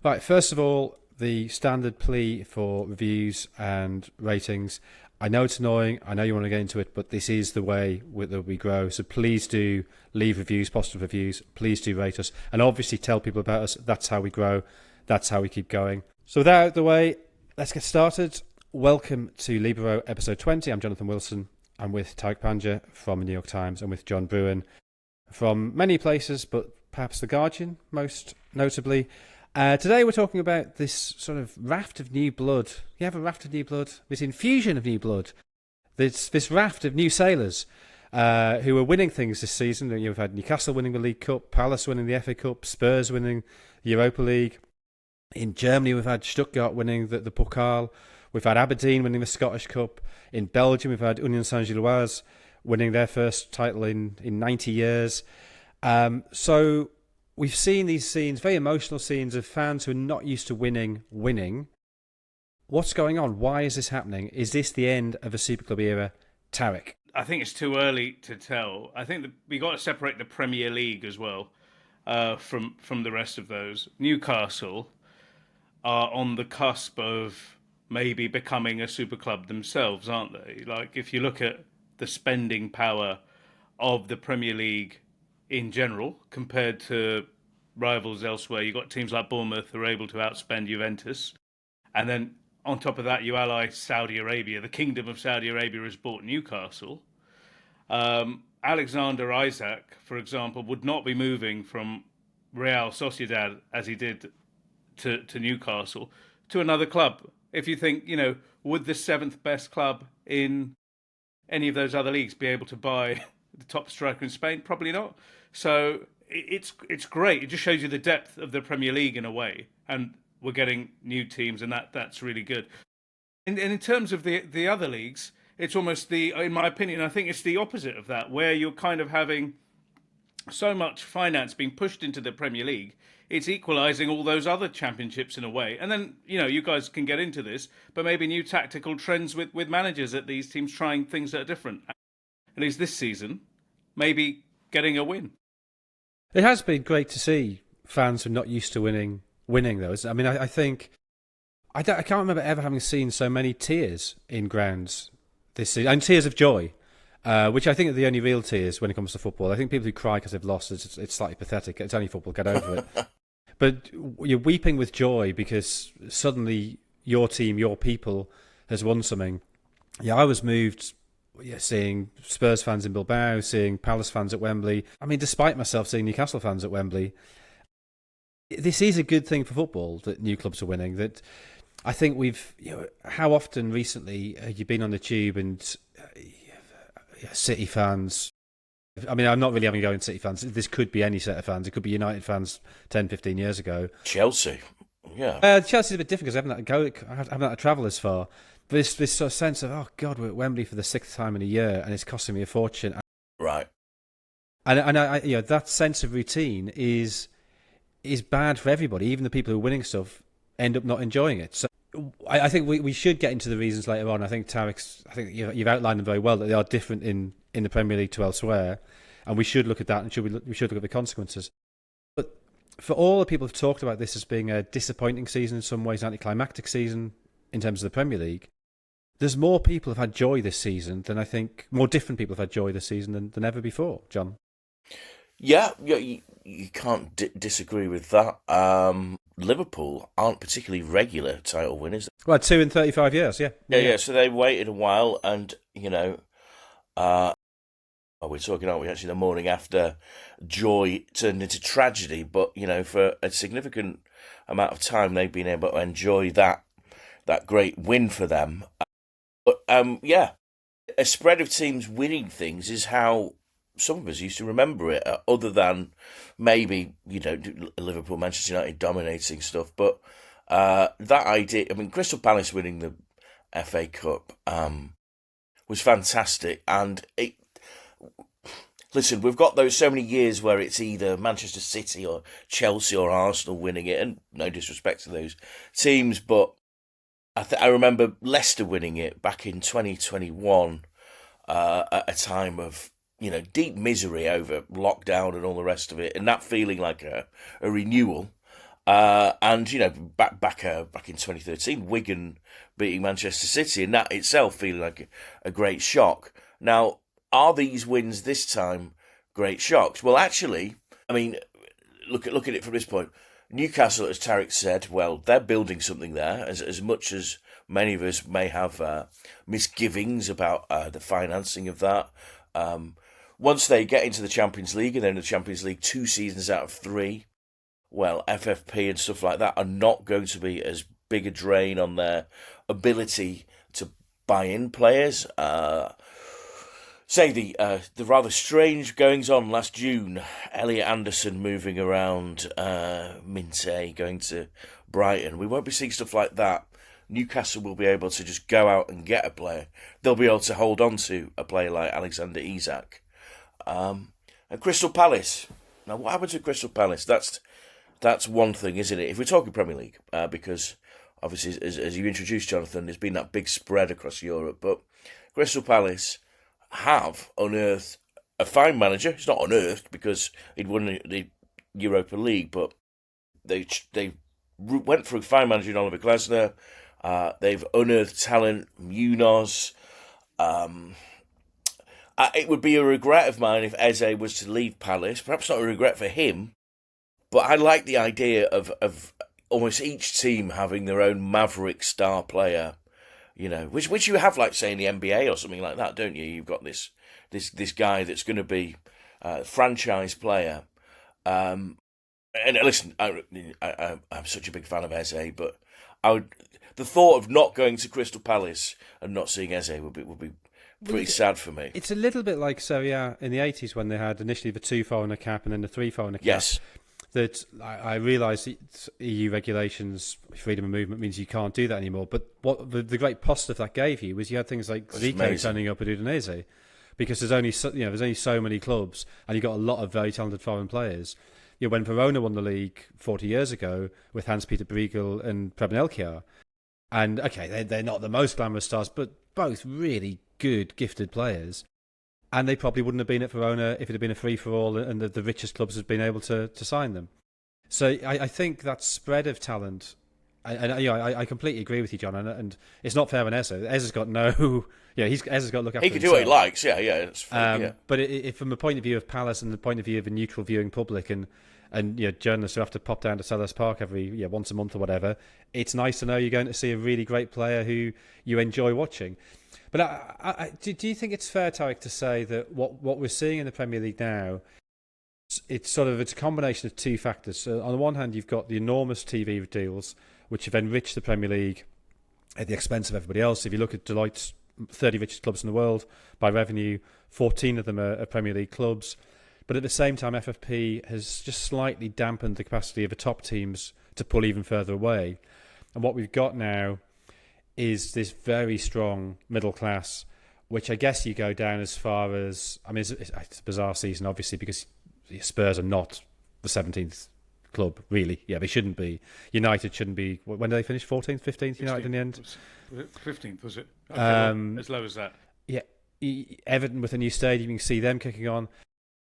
Right, first of all, the standard plea for reviews and ratings. I know it's annoying. I know you want to get into it, but this is the way that we grow. So please do leave reviews, positive reviews. Please do rate us. And obviously tell people about us. That's how we grow. That's how we keep going. So with that out of the way, let's get started. Welcome to Libero episode 20. I'm Jonathan Wilson. I'm with Tariq Panja from the New York Times and with John Brewin from many places, but perhaps The Guardian most notably. Today we're talking about this sort of raft of new blood. You have a raft of new blood, this infusion of new blood, this raft of new sailors who are winning things this season. You've had Newcastle winning the League Cup, Palace winning the FA Cup, Spurs winning the Europa League. In Germany we've had Stuttgart winning the Pokal. We've had Aberdeen winning the Scottish Cup. In Belgium we've had Union Saint-Gilloise winning their first title in 90 years. So we've seen these scenes, very emotional scenes of fans who are not used to winning. What's going on? Why is this happening? Is this the end of a Super Club era? Tariq? I think it's too early to tell. I think that we got to separate the Premier League as well from the rest of those. Newcastle are on the cusp of maybe becoming a super club themselves, aren't they? Like, if you look at the spending power of the Premier League in general compared to rivals elsewhere, you've got teams like Bournemouth who are able to outspend Juventus. And then on top of that, you ally Saudi Arabia. The Kingdom of Saudi Arabia has bought Newcastle. Alexander Isaac, for example, would not be moving from Real Sociedad as he did to Newcastle to another club. If you think, would the seventh best club in any of those other leagues be able to buy the top striker in Spain? Probably not. So it's great. It just shows you the depth of the Premier League in a way, and we're getting new teams, and that's really good. And in terms of the other leagues, it's almost in my opinion, I think it's the opposite of that, where you're kind of having so much finance being pushed into the Premier League. It's equalising all those other championships in a way. And then, you guys can get into this, but maybe new tactical trends with managers at these teams trying things that are different. At least this season, maybe getting a win. It has been great to see fans who are not used to winning though. I mean, I think I can't remember ever having seen so many tears in grounds this season, and tears of joy, which I think are the only real tears when it comes to football. I think people who cry because they've lost, it's slightly pathetic. It's only football, get over it. But you're weeping with joy because suddenly your team, your people, has won something. Yeah, I was moved. Yeah, seeing Spurs fans in Bilbao, seeing Palace fans at Wembley. I mean, despite myself seeing Newcastle fans at Wembley, this is a good thing for football that new clubs are winning. That I think we've, how often recently have you been on the tube and City fans? I mean, I'm not really having a go in City fans. This could be any set of fans. It could be United fans 10, 15 years ago. Chelsea, yeah. Chelsea's a bit different because I haven't had to travel as far. But this sort of sense of, oh God, we're at Wembley for the sixth time in a year and it's costing me a fortune. Right. And I that sense of routine is bad for everybody. Even the people who are winning stuff end up not enjoying it. So I think we should get into the reasons later on. I think you've outlined them very well, that they are different in the Premier League to elsewhere, and we should look at that, and we should look at the consequences. But for all the people who've talked about this as being a disappointing season in some ways, anticlimactic season in terms of the Premier League, there's more people have had joy this season than I think, more different people have had joy this season than ever before, John. Yeah, you can't disagree with that. Liverpool aren't particularly regular title winners. Well, 2 in 35 years, yeah. Yeah, so they waited a while, and, we're talking, aren't we, actually, the morning after joy turned into tragedy, but, for a significant amount of time they've been able to enjoy that great win for them. But, a spread of teams winning things is how some of us used to remember it, other than maybe, Liverpool, Manchester United dominating stuff. But that idea, I mean, Crystal Palace winning the FA Cup was fantastic. And listen, we've got those so many years where it's either Manchester City or Chelsea or Arsenal winning it, and no disrespect to those teams, but I remember Leicester winning it back in 2021 at a time of, deep misery over lockdown and all the rest of it, and that feeling like a renewal. And back in 2013, Wigan beating Manchester City, and that itself feeling like a great shock. Now, are these wins this time great shocks? Well, actually, I mean, look at it from this point. Newcastle, as Tariq said, well, they're building something there. As much as many of us may have misgivings about the financing of that. Once they get into the Champions League, and they're in the Champions League 2 seasons out of 3, well, FFP and stuff like that are not going to be as big a drain on their ability to buy in players. Say the rather strange goings on last June, Elliot Anderson moving around, Minte going to Brighton. We won't be seeing stuff like that. Newcastle will be able to just go out and get a player. They'll be able to hold on to a player like Alexander Isak. And Crystal Palace. Now, what happened to Crystal Palace? That's one thing, isn't it? If we're talking Premier League, because obviously, as you introduced, Jonathan, there's been that big spread across Europe. But Crystal Palace have unearthed a fine manager. It's not unearthed because he'd won the Europa League, but they went for a fine manager in Oliver Glasner. They've unearthed talent, Munoz. It would be a regret of mine if Eze was to leave Palace. Perhaps not a regret for him, but I like the idea of almost each team having their own maverick star player, which you have, like, say, in the NBA or something like that, don't you? You've got this guy that's going to be a franchise player. And listen, I'm such a big fan of Eze, but the thought of not going to Crystal Palace and not seeing Eze would be pretty sad for me. It's a little bit like Serie A in the 80s when they had initially the 2 foreigner cap and then the 3 foreigner cap. Yes. That I realise EU regulations, freedom of movement, means you can't do that anymore. But what the great positive that gave you was you had things like Zico turning up at Udinese, because there's only so many clubs, and you got a lot of very talented foreign players. When Verona won the league 40 years ago with Hans-Peter Briegel and Preben Elkjær, and okay, they're not the most glamorous stars, but both really good, gifted players. And they probably wouldn't have been at Verona if it had been a free-for-all and the richest clubs had been able to sign them. So I think that spread of talent, and I completely agree with you, John, and it's not fair on Eze. Eze's got Eze's got to look after himself. He can do what he likes, yeah. It's fair, But from the point of view of Palace and the point of view of a neutral viewing public and journalists who have to pop down to Selhurst Park every once a month or whatever, it's nice to know you're going to see a really great player who you enjoy watching. But do you think it's fair, Tariq, to say that what we're seeing in the Premier League now, it's a combination of 2 factors. So on the one hand, you've got the enormous TV deals, which have enriched the Premier League at the expense of everybody else. If you look at Deloitte's 30 richest clubs in the world by revenue, 14 of them are Premier League clubs. But at the same time, FFP has just slightly dampened the capacity of the top teams to pull even further away. And what we've got now is this very strong middle class, which I guess you go down as far as... I mean, it's a bizarre season, obviously, because Spurs are not the 17th club, really. Yeah, they shouldn't be. United shouldn't be... When did they finish? 14th, 15th, United in the end? 15th, was it? As low as that. Yeah. Everton with a new stadium, you can see them kicking on.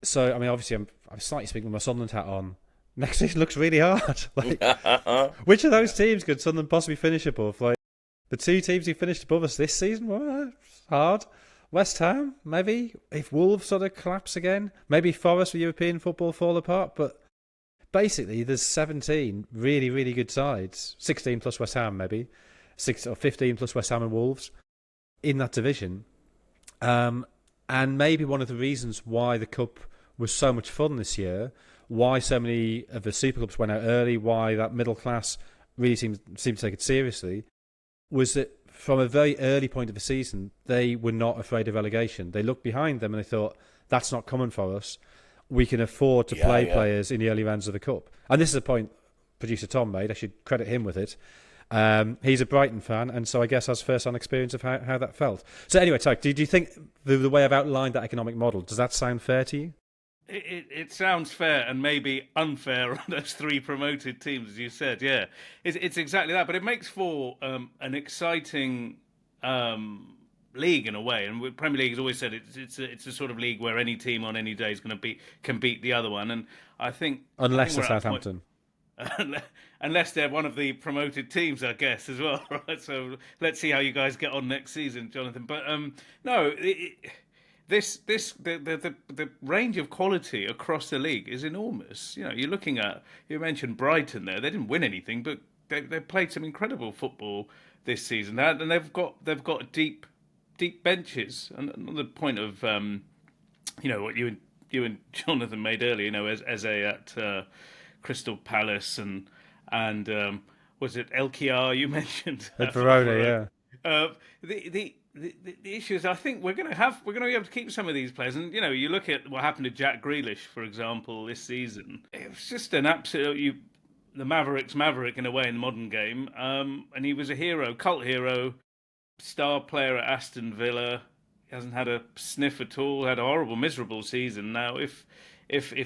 So, I mean, obviously, I'm slightly speaking with my Sunderland hat on. Next season looks really hard. Which of those teams could Sunderland possibly finish above? The 2 teams who finished above us this season, well, hard. West Ham, maybe. If Wolves sort of collapse again, maybe Forest with European football fall apart. But basically, there's 17 really, really good sides. 16 plus West Ham, maybe. 6 or 15 plus West Ham and Wolves in that division. And maybe one of the reasons why the Cup was so much fun this year, why so many of the Super Cups went out early, why that middle class really seemed to take it seriously, was that from a very early point of the season, they were not afraid of relegation. They looked behind them and they thought, that's not coming for us. We can afford to play players in the early rounds of the Cup. And this is a point producer Tom made. I should credit him with it. He's a Brighton fan, and so I guess has first-hand experience of how that felt. So anyway, Tyke, do you think the way I've outlined that economic model, does that sound fair to you? It sounds fair and maybe unfair on those 3 promoted teams, as you said. Yeah, it's exactly that. But it makes for an exciting league in a way. And Premier League has always said it's a sort of league where any team on any day is going to can beat the other one. And I think unless they're Southampton. unless they're one of the promoted teams, I guess, as well, right? So let's see how you guys get on next season, Jonathan. But no, the range of quality across the league is enormous. You're looking at, you mentioned Brighton there. They didn't win anything, but they played some incredible football this season, and they've got deep benches. And the point of what you and Jonathan made earlier, Eze at Crystal Palace and was it LKR you mentioned? At Verona, yeah. The issue is, I think we're going to be able to keep some of these players. And you look at what happened to Jack Grealish, for example, this season. It was just an absolute the Maverick in a way in the modern game. And he was a hero, cult hero, star player at Aston Villa. He hasn't had a sniff at all. Had a horrible, miserable season. Now, if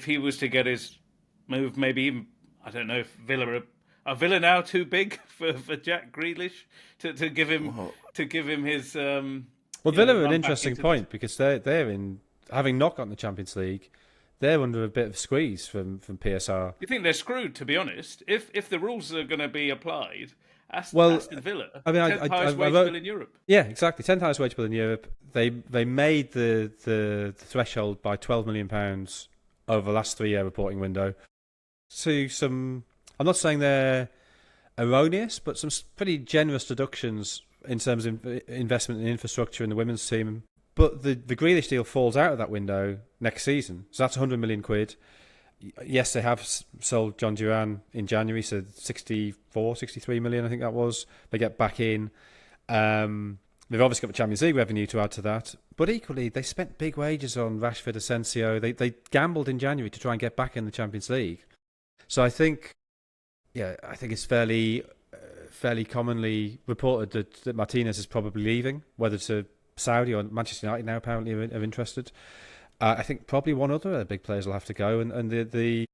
he was to get his move, maybe even, I don't know if Villa are Villa now too big for Jack Grealish to give him his. Well, Villa are an interesting point because they're in, having not gotten the Champions League, they're under a bit of squeeze from PSR. You think they're screwed, to be honest? If the rules are going to be applied, Aston Villa, I mean, 10th highest wage bill in Europe. Yeah, exactly. 10th highest wage bill in Europe. They made the threshold by £12 million over the last 3-year reporting window. To some, I'm not saying they're erroneous, but some pretty generous deductions in terms of investment in infrastructure in the women's team. But the Grealish deal falls out of that window next season. So that's 100 million quid. Yes, they have sold John Duran in January, so 63 million, I think that was. They get back in. They've obviously got the Champions League revenue to add to that. But equally, they spent big wages on Rashford, Asensio. They gambled in January to try and get back in the Champions League. So I think it's fairly commonly reported that Martinez is probably leaving, whether to Saudi or Manchester United now apparently are interested. I think probably one other big players will have to go, and the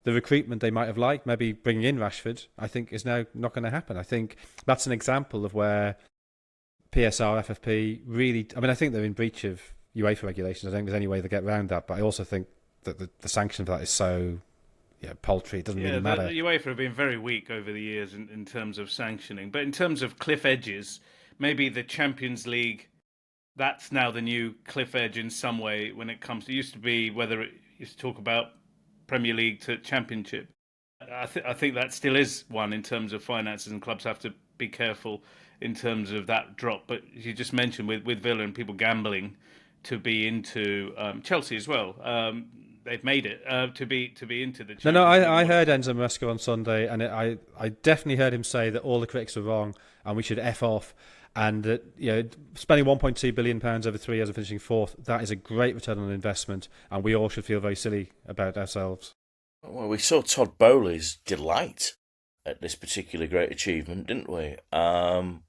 recruitment they might have liked, maybe bringing in Rashford, I think is now not going to happen. I think that's an example of where PSR, FFP really, I mean, I think they're in breach of UEFA regulations. I don't think there's any way they get around that, but I also think that the sanction for that is so paltry, it doesn't really matter. The UEFA have been very weak over the years in terms of sanctioning, but in terms of cliff edges, maybe the Champions League, that's now the new cliff edge in some way when it comes to, it used to be whether it used to talk about Premier League to Championship. I think that still is one in terms of finances, and clubs have to be careful in terms of that drop. But as you just mentioned with Villa and people gambling to be into Chelsea as well, they've made it to be into the Champions League. I heard Enzo Maresca on Sunday, and I definitely heard him say that all the critics were wrong and we should F off. And spending £1.2 billion over 3 years and finishing fourth, that is a great return on investment, and we all should feel very silly about ourselves. Well, we saw Todd Bowley's delight at this particular great achievement, didn't we? And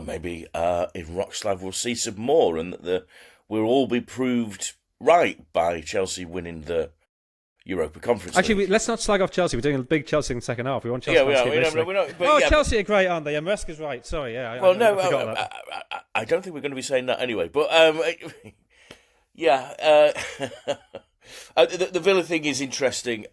maybe in Wrocław we'll see some more, and that we'll all be proved right by Chelsea winning the Europa Conference League. Actually, let's not slag off Chelsea. We're doing a big Chelsea in the second half. We want Chelsea. Yeah, Chelsea are great, aren't they? And Maresca's right. Sorry, yeah. I don't think we're going to be saying that anyway. But the Villa thing is interesting.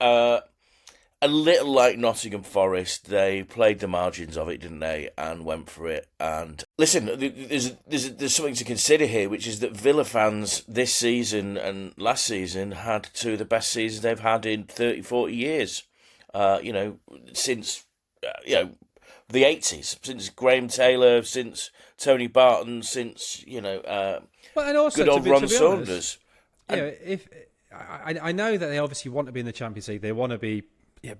A little like Nottingham Forest, they played the margins of it, didn't they, and went for it. And listen, there's something to consider here, which is that Villa fans this season and last season had two of the best seasons they've had in 30, 40 years. Since the 80s, since Graham Taylor, since Tony Barton, since and also good old Ron Saunders. I know that they obviously want to be in the Champions League. They want to be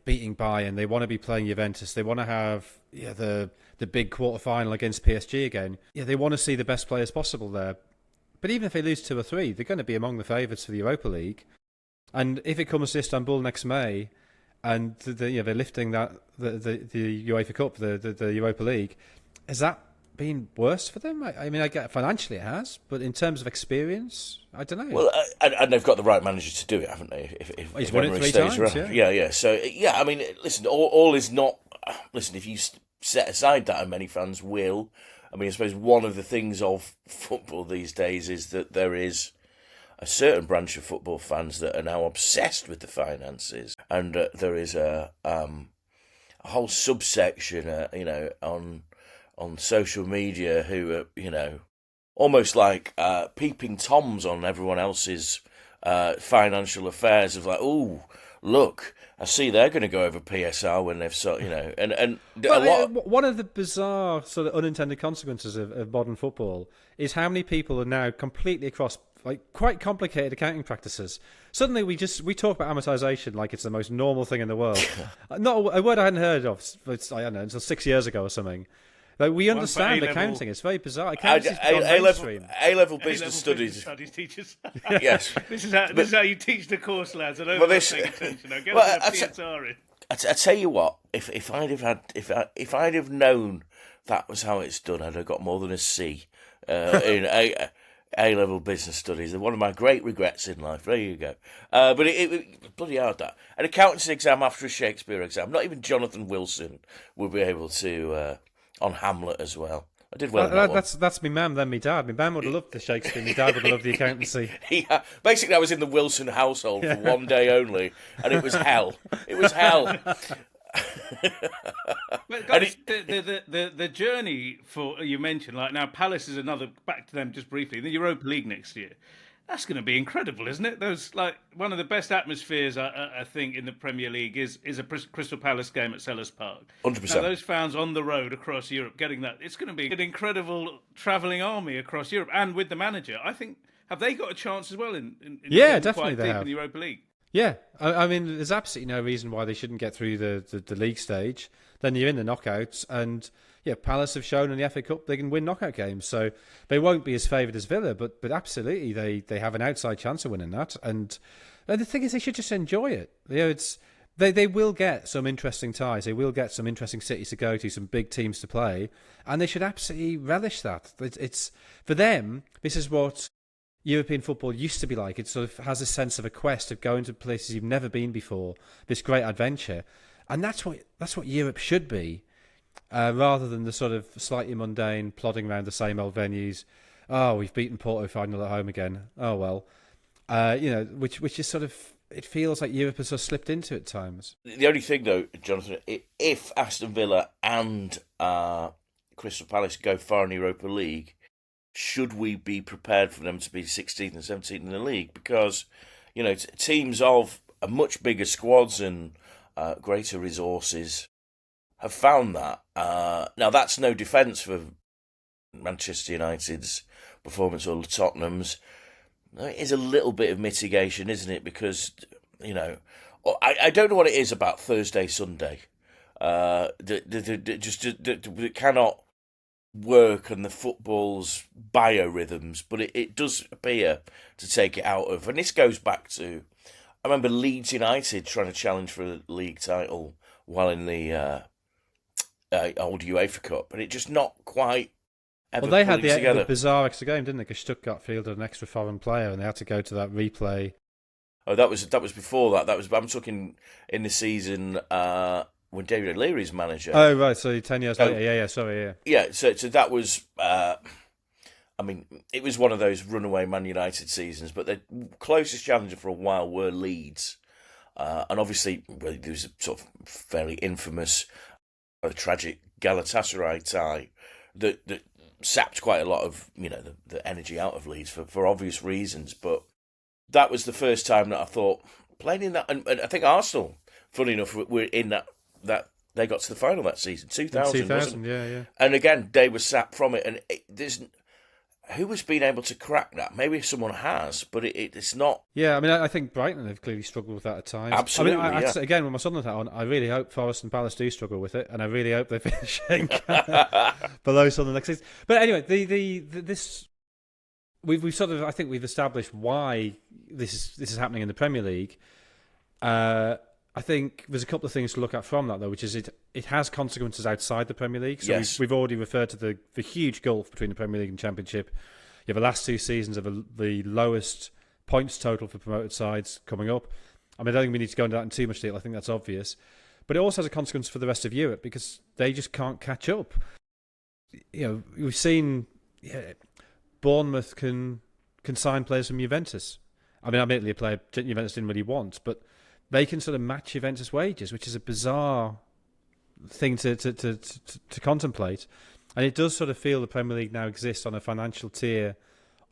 beating Bayern, they want to be playing Juventus, they want to have the big quarter-final against PSG again. They want to see the best players possible there. But even if they lose 2 or 3, they're going to be among the favourites for the Europa League. And if it comes to Istanbul next May, and they're lifting the UEFA Cup, the Europa League, has that been worse for them? I mean, I get financially it has, but in terms of experience, I don't know. Well, and they've got the right manager to do it, haven't they? If he's won it 3 times, around. Yeah. So, I mean, listen, all is not... Listen, if you set aside that, and many fans will, I mean, I suppose one of the things of football these days is that there is a certain branch of football fans that are now obsessed with the finances, and there is a a whole subsection, on social media who are, almost like peeping toms on everyone else's financial affairs of like, oh, look, I see they're going to go over PSR when they've and well, a lot. One of the bizarre sort of unintended consequences of modern football is how many people are now completely across like quite complicated accounting practices. Suddenly we talk about amortization like it's the most normal thing in the world. Not a word I hadn't heard of. I don't know, until 6 years ago or something. Like we understand accounting. It's very bizarre. A-level business studies teachers. Yes, this is how you teach the course, lads. I don't paying attention. Now, get PSR in. I tell you what, if I'd have known that was how it's done, I'd have got more than a C in A-level business studies. One of my great regrets in life. There you go. But it bloody hard, that an accountancy exam after a Shakespeare exam. Not even Jonathan Wilson would be able to on Hamlet as well. I did well. That's me mum, then me dad. My mum would have loved the Shakespeare. My dad would have loved the accountancy. Yeah, basically, I was in the Wilson household for one day only, and it was hell. It was hell. But guys, the journey for you mentioned, like now Palace is another. Back to them just briefly. The Europa League next year. That's going to be incredible, isn't it? Those like one of the best atmospheres I think in the Premier League is a Crystal Palace game at Selhurst Park. 100%. Now, those fans on the road across Europe getting that, it's going to be an incredible travelling army across Europe, and with the manager, I think have they got a chance as well in definitely they have in the Europa League. Yeah, I mean, there's absolutely no reason why they shouldn't get through the league stage. Then you're in the knockouts, and yeah, Palace have shown in the FA Cup they can win knockout games, so they won't be as favoured as Villa, but absolutely they have an outside chance of winning that. And the thing is, they should just enjoy it. They will get some interesting ties, they will get some interesting cities to go to, some big teams to play, and they should absolutely relish that. It's for them. This is what European football used to be like. It sort of has a sense of a quest of going to places you've never been before, this great adventure, and that's what Europe should be, rather than the sort of slightly mundane plodding around the same old venues. Oh, we've beaten Porto 5-0 at home again. Oh well, which is sort of, it feels like Europe has sort of slipped into at times. The only thing though, Jonathan, if Aston Villa and Crystal Palace go far in the Europa League, should we be prepared for them to be 16th and 17th in the league? Because, teams of much bigger squads and greater resources have found that. Now, that's no defence for Manchester United's performance or Tottenham's. It is a little bit of mitigation, isn't it? Because, I don't know what it is about Thursday, Sunday. It cannot work on the football's biorhythms, but it does appear to take it out of. And this goes back to, I remember Leeds United trying to challenge for a league title while in the old UEFA Cup, and it just not quite ever. Well, they had the bizarre extra game, didn't they? Because Stuttgart fielded an extra foreign player, and they had to go to that replay. Oh, that was before that. I'm talking in the season when David O'Leary's manager. Oh, right. So 10 years later. Yeah. Sorry, yeah. Yeah, so that was, it was one of those runaway Man United seasons, but the closest challenger for a while were Leeds. And obviously, there was a sort of fairly infamous, tragic Galatasaray tie that sapped quite a lot of, the energy out of Leeds for obvious reasons. But that was the first time that I thought, playing in that, and I think Arsenal, funny enough, were in that they got to the final that season, 2000, yeah. And again, they were sapped from it, and there's who has been able to crack that? Maybe someone has, but it's not. Yeah, I mean, I think Brighton have clearly struggled with that at times. Absolutely, I mean, again, with my Sunderland hat on, I really hope Forest and Palace do struggle with it, and I really hope they finish below Sunderland next season. But anyway, this we've sort of, I think we've established why this is happening in the Premier League. I think there's a couple of things to look at from that, though, which is it has consequences outside the Premier League. So yes. we've already referred to the huge gulf between the Premier League and Championship. You have the last two seasons of the lowest points total for promoted sides coming up. I mean, I don't think we need to go into that in too much detail. I think that's obvious. But it also has a consequence for the rest of Europe because they just can't catch up. We've seen Bournemouth can sign players from Juventus. I mean, admittedly, a player Juventus didn't really want, but they can sort of match Juventus wages, which is a bizarre thing to contemplate. And it does sort of feel the Premier League now exists on a financial tier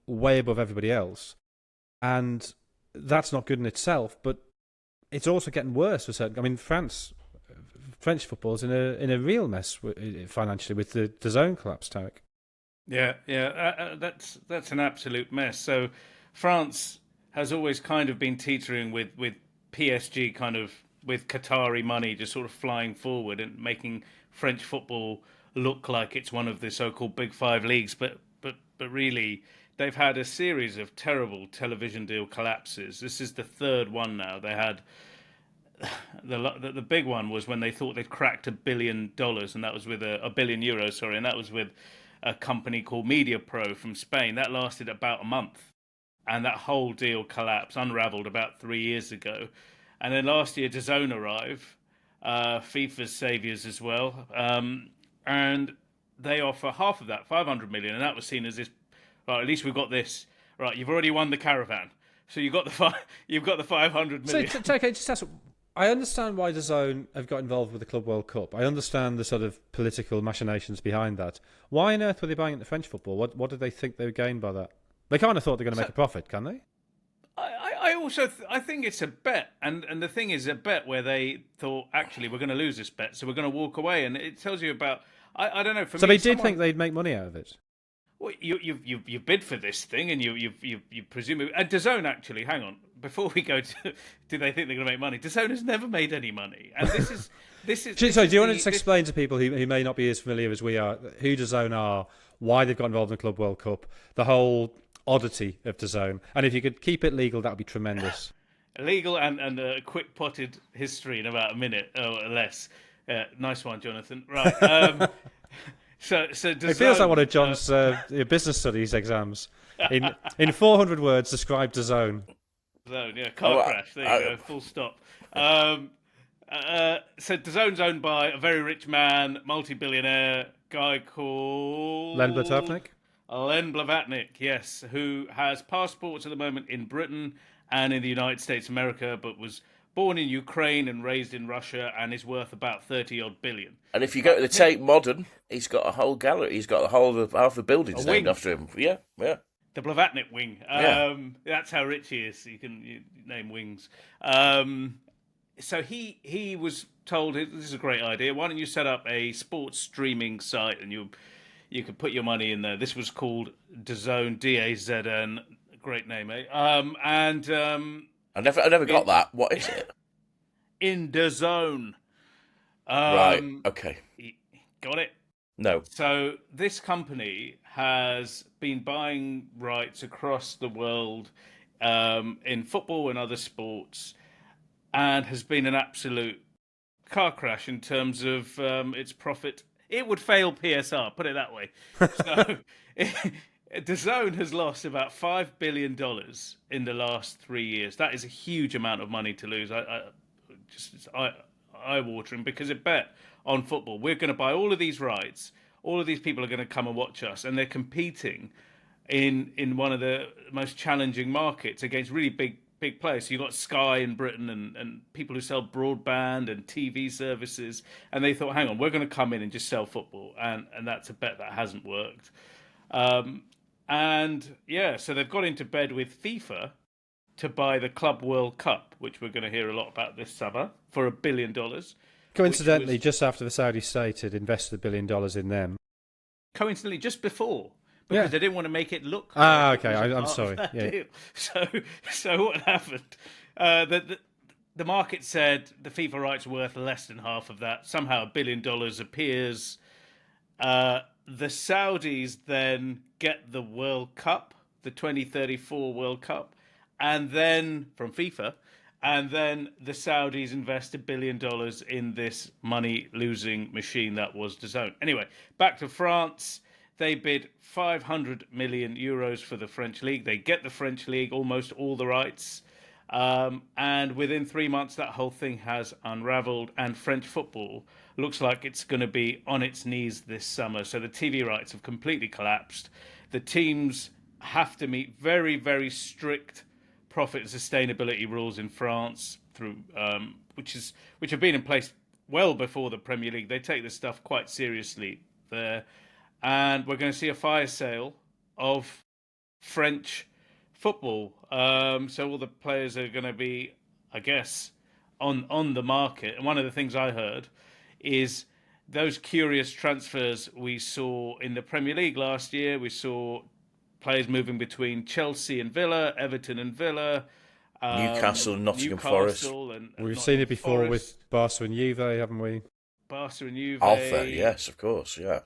way above everybody else. And that's not good in itself, but it's also getting worse for certain. I mean, French football's in a real mess financially with the DAZN collapse, Tariq. Yeah, that's an absolute mess. So France has always kind of been teetering with PSG, kind of with Qatari money just sort of flying forward and making French football look like it's one of the so-called Big Five leagues, but really they've had a series of terrible television deal collapses. This is the third one now. They had the big one was when they thought they'd cracked $1 billion, and that was with a billion euros, sorry, and that was with a company called MediaPro from Spain. That lasted about a month, and that whole deal collapsed, unraveled about 3 years ago. And then last year, DAZN arrived, FIFA's saviours as well, and they offer half of that, 500 million, and that was seen as this. Right, at least we've got this. Right, you've already won the caravan, so you've got the 500 million. So, okay, just ask. I understand why DAZN have got involved with the Club World Cup. I understand the sort of political machinations behind that. Why on earth were they buying into French football? What did they think they would gain by that? They kind of thought they were going to make a profit, can they? I think it's a bet, and the thing is a bet where they thought actually we're going to lose this bet, so we're going to walk away, and it tells you about I don't know. So they did think they'd make money out of it. Well, you bid for this thing, and you presume. And DAZN actually, hang on, before we go to, do they think they're going to make money? DAZN has never made any money, and this is. So, do you want to just explain to people who may not be as familiar as we are who DAZN are, why they've got involved in the Club World Cup, the whole oddity of DAZN, and if you could keep it legal, that would be tremendous. Legal and a quick potted history in about a minute or less. Nice one, Jonathan. Right. So DAZN, it feels like one of John's business studies exams. In 400 words, describe DAZN. Car crash. There you go. Full stop. So DAZN's owned by a very rich man, multi-billionaire guy called Len Blavatnik. Len Blavatnik, yes, who has passports at the moment in Britain and in the United States of America, but was born in Ukraine and raised in Russia, and is worth about 30-odd billion. And if you go to the Tate Modern, he's got a whole gallery. He's got the whole of half the buildings named after him. Yeah. The Blavatnik wing. That's how rich he is. You name wings. So he was told, this is a great idea. Why don't you set up a sports streaming site, and you could put your money in there. This was called DAZN, DAZN. Great name, eh? I never got that. What is it? In DAZN. Right. Okay. Got it? No. So this company has been buying rights across the world in football and other sports, and has been an absolute car crash in terms of its profit. It would fail PSR, put it that way. So DAZN has lost about $5 billion in the last 3 years. That is a huge amount of money to lose. It's eye-watering, because it bet on football. We're going to buy all of these rights. All of these people are going to come and watch us, and they're competing in one of the most challenging markets against really big players. So you've got Sky in Britain and people who sell broadband and TV services, and they thought, hang on, we're going to come in and just sell football, and that's a bet that hasn't worked. So they've got into bed with FIFA to buy the Club World Cup, which we're going to hear a lot about this summer, for $1 billion. Coincidentally, just after the Saudi state had invested $1 billion in them. Coincidentally, just before, because they didn't want to make it look. Okay, I'm sorry. Yeah. So what happened? The market said the FIFA rights are worth less than half of that. Somehow $1 billion appears. The Saudis then get the World Cup, the 2034 World Cup, and then from FIFA, and then the Saudis invest $1 billion in this money-losing machine that was DAZN. Anyway, back to France. They bid 500 million euros for the French league. They get the French league, almost all the rights. And within 3 months, that whole thing has unraveled, and French football looks like it's going to be on its knees this summer. So the TV rights have completely collapsed. The teams have to meet very, very strict profit and sustainability rules in France, which have been in place well before the Premier League. They take this stuff quite seriously there. And we're going to see a fire sale of French football. So all the players are going to be, I guess, on the market. And one of the things I heard is those curious transfers we saw in the Premier League last year. We saw players moving between Chelsea and Villa, Everton and Villa, Newcastle and Nottingham Forest. And We've seen it before with Barca and Juve, haven't we? Barca and Juve. Alpha, yes, of course, yeah.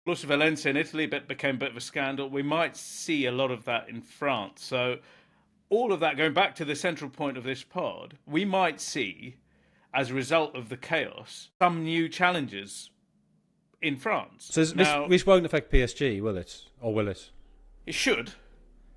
Plus Valencia in Italy became a bit of a scandal. We might see a lot of that in France. So all of that, going back to the central point of this pod, we might see, as a result of the chaos, some new challenges in France. So this won't affect PSG, will it? Or will it? It should,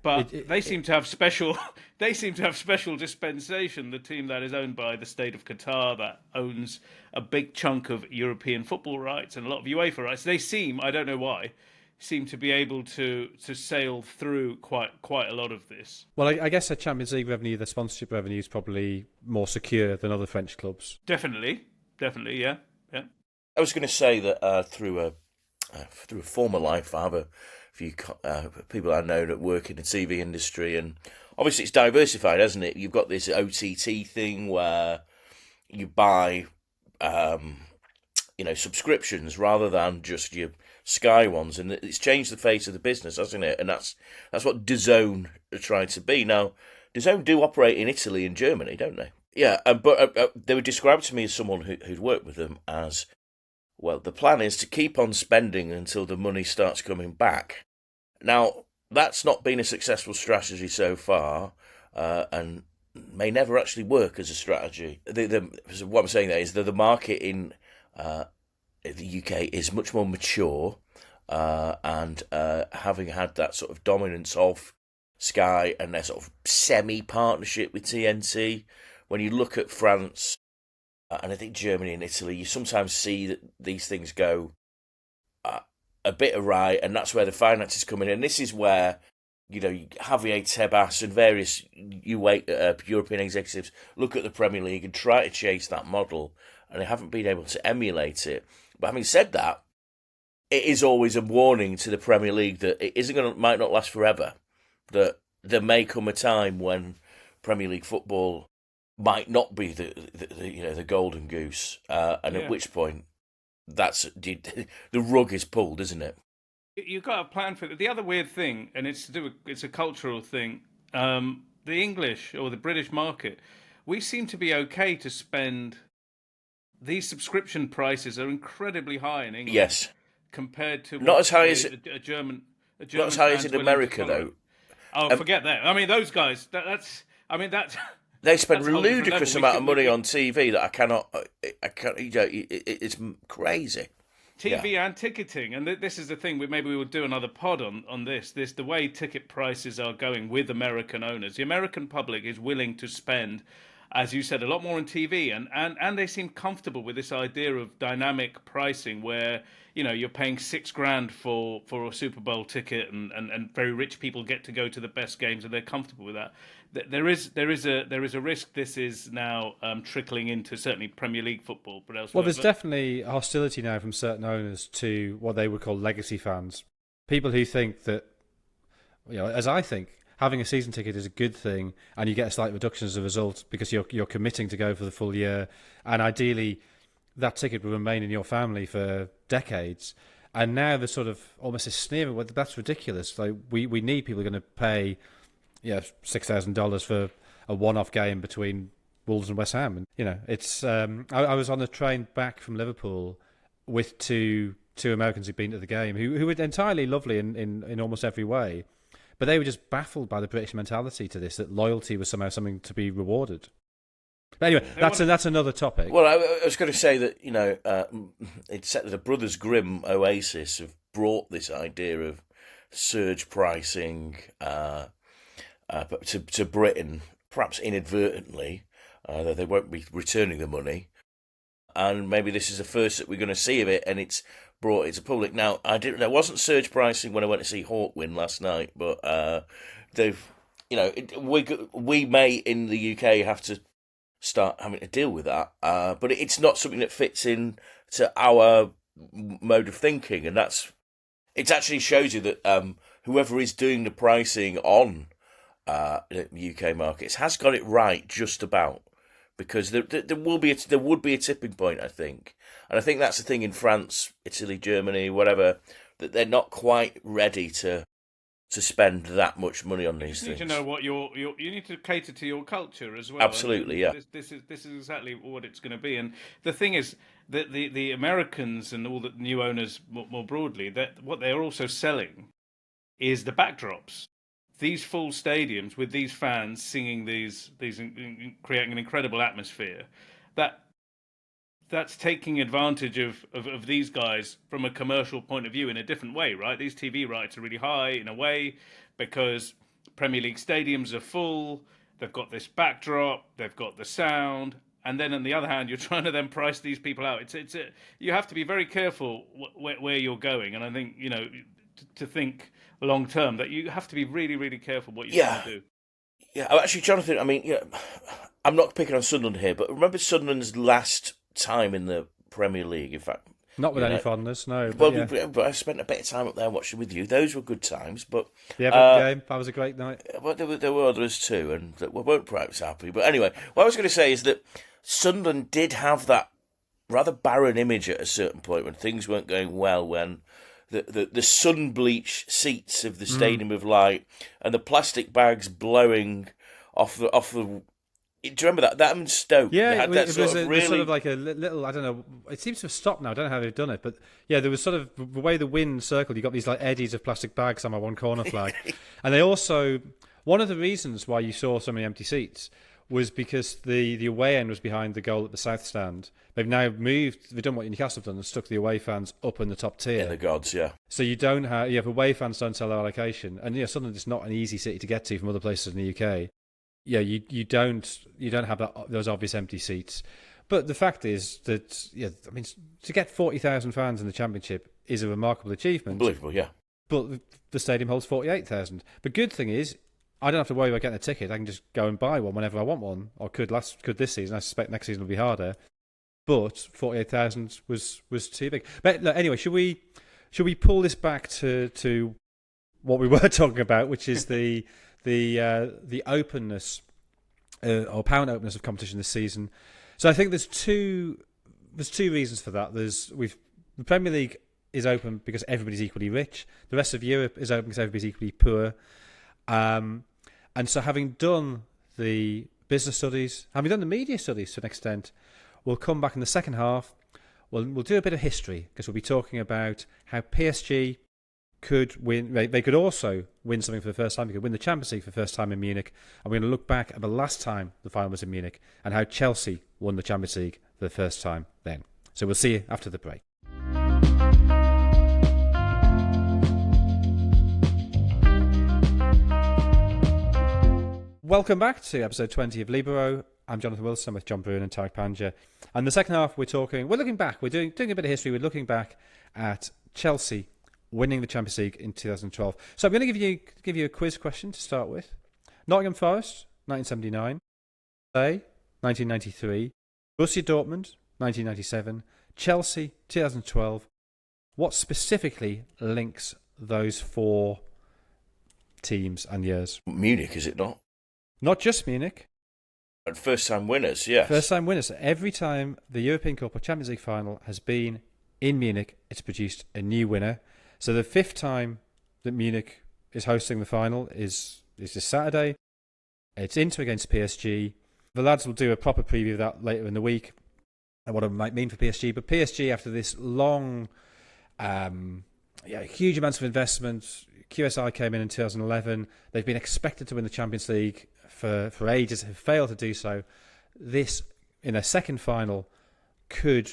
but they seem to have special. They seem to have special dispensation. The team that is owned by the state of Qatar, that owns a big chunk of European football rights and a lot of UEFA rights. They seem, I don't know why, seem to be able to sail through quite a lot of this. Well, I guess the Champions League revenue, the sponsorship revenue, is probably more secure than other French clubs. Definitely, yeah. I was going to say that through a former life, I have a few people I know that work in the TV industry, and obviously it's diversified, hasn't it? You've got this OTT thing where you buy, subscriptions rather than just your Sky ones, and it's changed the face of the business, hasn't it? And that's what DAZN are trying to be. Now, DAZN do operate in Italy and Germany, don't they? Yeah, but they were described to me as someone who'd worked with them as, well, the plan is to keep on spending until the money starts coming back. Now, that's not been a successful strategy so far, and may never actually work as a strategy. What I'm saying there is that the market in the UK is much more mature, and having had that sort of dominance of Sky and their sort of semi-partnership with TNT, when you look at France, and I think Germany and Italy, you sometimes see that these things go a bit awry, and that's where the finances come in. And this is where, Javier Tebas and various European executives look at the Premier League and try to chase that model, and they haven't been able to emulate it. But having said that, it is always a warning to the Premier League that it might not last forever. That there may come a time when Premier League football might not be the golden goose, and at which point the rug is pulled, isn't it? You've got a plan for it. The other weird thing, and it's a cultural thing. The English or the British market, we seem to be okay to spend. These subscription prices are incredibly high in England. Yes, compared to not as high as a German. Not as high as in America, though. Oh, forget that. I mean, those guys. They spend a ludicrous amount of money on TV that I can't. It's crazy. TV and ticketing, and this is the thing. Maybe we will do another pod on this. The way ticket prices are going with American owners. The American public is willing to spend, as you said, a lot more on TV, and they seem comfortable with this idea of dynamic pricing, where you're paying $6,000 for a Super Bowl ticket, and very rich people get to go to the best games, and they're comfortable with that. There is a risk this is now trickling into certainly Premier League football, but elsewhere. Well, there's definitely hostility now from certain owners to what they would call legacy fans, people who think that, as I think, having a season ticket is a good thing, and you get a slight reduction as a result because you're committing to go for the full year, and ideally that ticket will remain in your family for decades. And now there's sort of almost a sneer, well, that's ridiculous. Like we need people who are going to pay $6,000 for a one-off game between Wolves and West Ham, and it's. I was on a train back from Liverpool with two Americans who'd been to the game, who were entirely lovely in almost every way, but they were just baffled by the British mentality to this, that loyalty was somehow something to be rewarded. But anyway, that's another topic. Well, I was going to say that it's set that the Brothers Grimm Oasis have brought this idea of surge pricing to Britain, perhaps inadvertently, that they won't be returning the money, and maybe this is the first that we're going to see of it, and it's brought it to public. Now, there wasn't surge pricing when I went to see Hawk win last night, but they've, we may in the UK have to start having to deal with that. But it's not something that fits in to our mode of thinking, and it actually shows you that whoever is doing the pricing on UK markets has got it right just about, because there would be a tipping point, I think, and I think that's the thing in France, Italy, Germany, whatever, that they're not quite ready to spend that much money on these things. You need to know what you need to cater to your culture as well. Absolutely, yeah. This is exactly what it's going to be, and the thing is that the Americans and all the new owners more broadly, that what they're also selling is the backdrops. These full stadiums with these fans singing these creating an incredible atmosphere. That's taking advantage of these guys from a commercial point of view in a different way, right? These TV rights are really high in a way because Premier League stadiums are full. They've got this backdrop. They've got the sound. And then on the other hand, you're trying to then price these people out. You have to be very careful where you're going. And I think, to think long term, that you have to be really, really careful what you're trying to do. Yeah, I'm actually trying to think. I mean, I'm not picking on Sunderland here, but remember Sunderland's last time in the Premier League, in fact. Not with any fondness, no. But I spent a bit of time up there watching with you. Those were good times. But the Everton game, that was a great night. But there were others too, and that we weren't perhaps happy. But anyway, what I was going to say is that Sunderland did have that rather barren image at a certain point when things weren't going well, when the sun-bleached seats of the Stadium of Light and the plastic bags blowing off the. Do you remember that in Stoke? Yeah, it was sort of like a little, I don't know, it seems to have stopped now, I don't know how they've done it, but yeah, there was sort of, the way the wind circled, you got these like eddies of plastic bags on my one corner flag. And they also, one of the reasons why you saw so many empty seats was because the away end was behind the goal at the south stand. They've now moved, they've done what Newcastle have done and stuck the away fans up in the top tier. Yeah, the gods, yeah. So you have away fans don't sell their allocation, and Sunderland is not an easy city to get to from other places in the UK. Yeah, you don't have those obvious empty seats, but the fact is that I mean, to get 40,000 fans in the Championship is a remarkable achievement. Unbelievable, yeah. But the stadium holds 48,000. The good thing is, I don't have to worry about getting a ticket. I can just go and buy one whenever I want one, or could this season. I suspect next season will be harder. But 48,000 was too big. But look, anyway, should we pull this back to what we were talking about, which is the openness or apparent openness of competition this season. So I think there's two reasons for that. The Premier League is open because everybody's equally rich. The rest of Europe is open because everybody's equally poor. And so having done the business studies, having done the media studies to an extent, we'll come back in the second half. We'll do a bit of history because we'll be talking about how PSG could win. They could also win something for the first time. They could win the Champions League for the first time in Munich. And we're going to look back at the last time the final was in Munich and how Chelsea won the Champions League for the first time then. So we'll see you after the break. Welcome back to episode 20 of Libero. I'm Jonathan Wilson with John Brewin and Tariq Panja. And the second half, we're looking back. We're doing a bit of history. We're looking back at Chelsea winning the Champions League in 2012. So I'm going to give you a quiz question to start with. Nottingham Forest, 1979. Marseille, 1993. Borussia Dortmund, 1997. Chelsea, 2012. What specifically links those four teams and years? Munich, is it not? Not just Munich. And first-time winners, yes. First-time winners. Every time the European Cup or Champions League final has been in Munich, it's produced a new winner. So the fifth time that Munich is hosting the final is this Saturday. It's Inter against PSG. The lads will do a proper preview of that later in the week and what it might mean for PSG. But PSG, after this long, huge amounts of investment, QSI came in 2011. They've been expected to win the Champions League for ages, have failed to do so. This, in their second final, could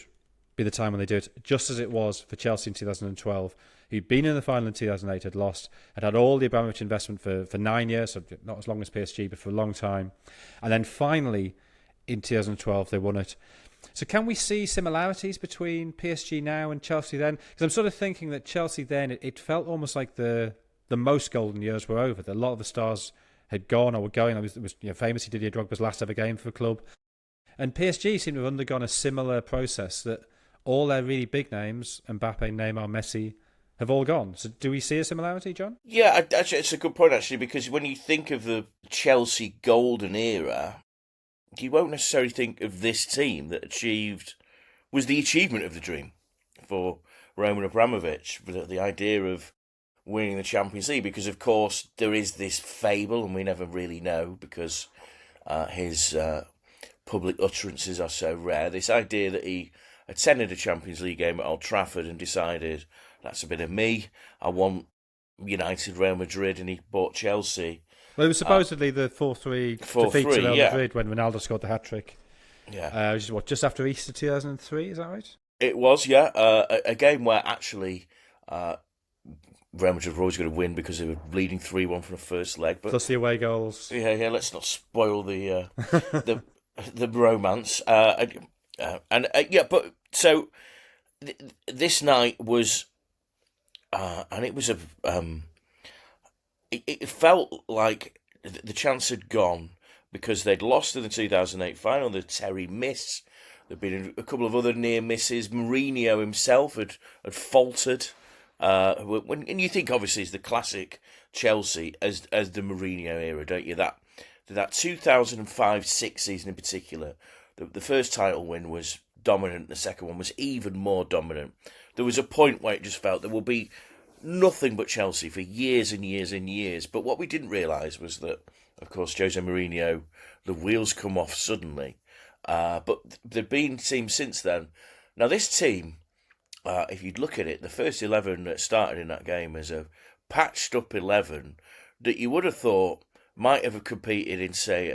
be the time when they do it, just as it was for Chelsea in 2012, who'd been in the final in 2008, had lost, had all the Abramovich investment for 9 years, so not as long as PSG, but for a long time. And then finally, in 2012, they won it. So can we see similarities between PSG now and Chelsea then? Because I'm sort of thinking that Chelsea then, it felt almost like the most golden years were over. That a lot of the stars had gone or were going. It was famously Didier Drogba's last ever game for the club. And PSG seem to have undergone a similar process, that all their really big names, Mbappe, Neymar, Messi, have all gone. So do we see a similarity, John? Yeah, actually, it's a good point, actually, because when you think of the Chelsea golden era, you won't necessarily think of this team that was the achievement of the dream for Roman Abramovich, the idea of winning the Champions League, because, of course, there is this fable, and we never really know because his public utterances are so rare, this idea that he attended a Champions League game at Old Trafford and decided, that's a bit of me, I want United, Real Madrid, and he bought Chelsea. Well, it was supposedly the 4-3 defeat to Real Madrid when Ronaldo scored the hat-trick. Yeah. Which is just after Easter 2003, is that right? It was, yeah. A game where actually Real Madrid were always going to win because they were leading 3-1 from the first leg. But plus the away goals. Yeah, let's not spoil the the romance. But so this night was, and it was it felt like the chance had gone because they'd lost in the 2008 final. The Terry miss. There'd been a couple of other near misses. Mourinho himself had faltered. And you think, obviously, it's the classic Chelsea as the Mourinho era, don't you? That 2005-06 season in particular, the first title win was dominant. The second one was even more dominant. There was a point where it just felt there will be nothing but Chelsea for years and years and years. But what we didn't realise was that, of course, Jose Mourinho, the wheels come off suddenly. But there've been teams since then. Now, this team, if you'd look at it, the first 11 that started in that game is a patched-up 11 that you would have thought might have competed in, say,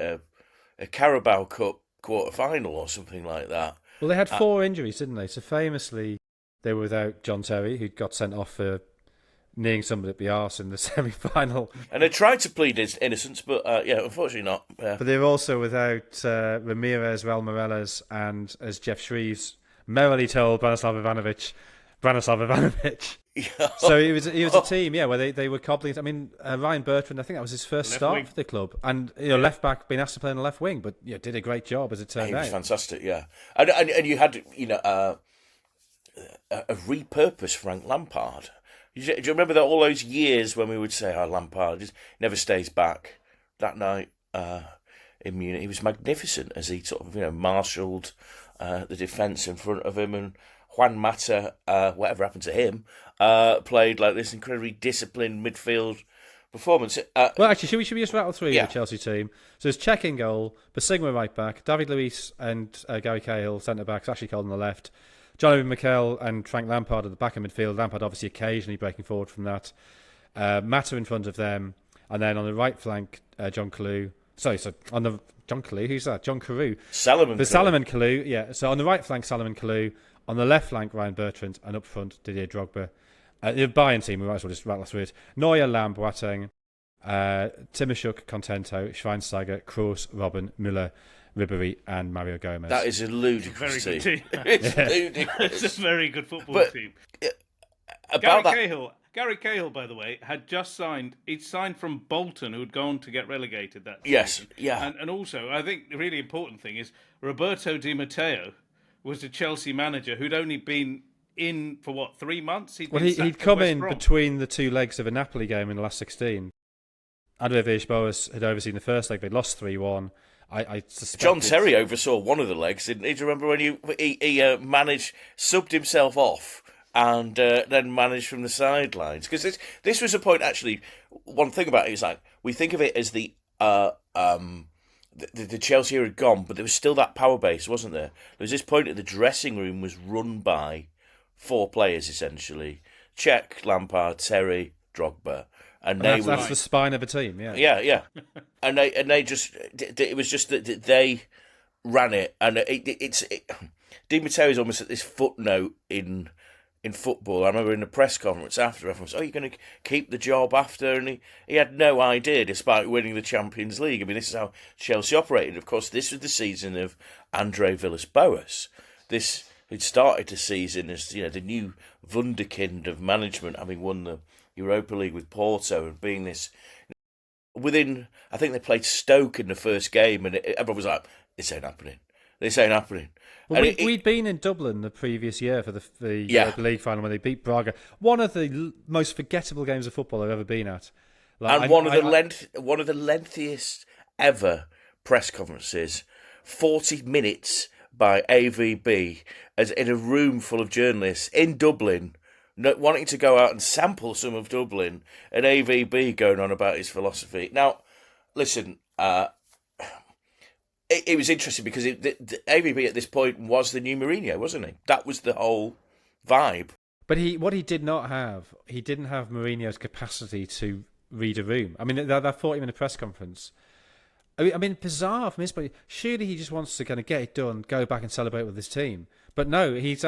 a Carabao Cup quarter-final or something like that. Well, they had 4 injuries, didn't they? So famously, they were without John Terry, who got sent off for kneeing somebody at the arse in the semi-final. And they tried to plead his innocence, but unfortunately not. But they were also without Ramirez, Raul Morales, and, as Jeff Shreves merrily told Branislav Ivanovic. So he was a team, where they were cobbling. I mean, Ryan Bertrand, I think that was his first start for the club, and left back, being asked to play on the left wing, but did a great job as it turned out. He was fantastic, yeah. And you had a repurposed Frank Lampard. Do you remember that all those years when we would say, Lampard just never stays back? That night in Munich, he was magnificent as he sort of marshalled the defence in front of him, and Juan Mata, whatever happened to him, played like this incredibly disciplined midfield performance. Well, actually, should we just rattle through the Chelsea team? So it's Cech in goal, Basingwa right back, David Luiz and Gary Cahill centre backs, Ashley Cole on the left, Jonathan Mikel and Frank Lampard at the back of midfield. Lampard obviously occasionally breaking forward from that. Mata in front of them, and then on the right flank, John Carew. On the John Carew, who's that? John Carew. Salomon Carew, yeah. So on the right flank, Salomon Carew. On the left flank, Ryan Bertrand, and up front, Didier Drogba. The Bayern team, we might as well just rattle through it. Neuer, Lamb, Boateng, Timoshuk, Contento, Schweinsteiger, Kroos, Robben, Müller, Ribéry, and Mario Gomez. That is a ludicrous very team. Good team. It's ludicrous. It's a very good football team. Gary Cahill, by the way, had just signed. He'd signed from Bolton, who had gone to get relegated that season. Yes, yeah. And also, I think the really important thing is Roberto Di Matteo was the Chelsea manager who'd only been in for 3 months? He'd come in between the 2 legs of a Napoli game in the last 16. Andrea Villas-Boas had overseen the first leg. They'd lost 3-1. I suspect John Terry oversaw one of the legs, didn't he? Do you remember when he subbed himself off and then managed from the sidelines? Because this was a point, actually, one thing about it is like, we think of it as the Chelsea era had gone, but there was still that power base, wasn't there? There was this point that the dressing room was run by 4 players, essentially. Cech, Lampard, Terry, Drogba. And that's the spine of a team, yeah. Yeah. and they just, it was just that they ran it. And Di Matteo is almost at this footnote in football. I remember in the press conference after, everyone was, you're going to keep the job after? And he had no idea, despite winning the Champions League. I mean, this is how Chelsea operated. Of course, this was the season of Andre Villas-Boas. This had started the season as the new wunderkind of management, having won the Europa League with Porto and being this. I think they played Stoke in the first game, and everyone was like, "This ain't happening. This ain't happening. Well, we'd been in Dublin the previous year for the Europa League final when they beat Braga. One of the most forgettable games of football I've ever been at. Like, and one of the lengthiest ever press conferences, 40 minutes by AVB, as in a room full of journalists in Dublin, wanting to go out and sample some of Dublin, and AVB going on about his philosophy. Now, listen, it was interesting because the AVB at this point was the new Mourinho, wasn't he? That was the whole vibe. But what he did not have, he didn't have Mourinho's capacity to read a room. I mean, that 40-minute press conference. I mean, bizarre from his point. Surely he just wants to kind of get it done, go back and celebrate with his team. But no, he's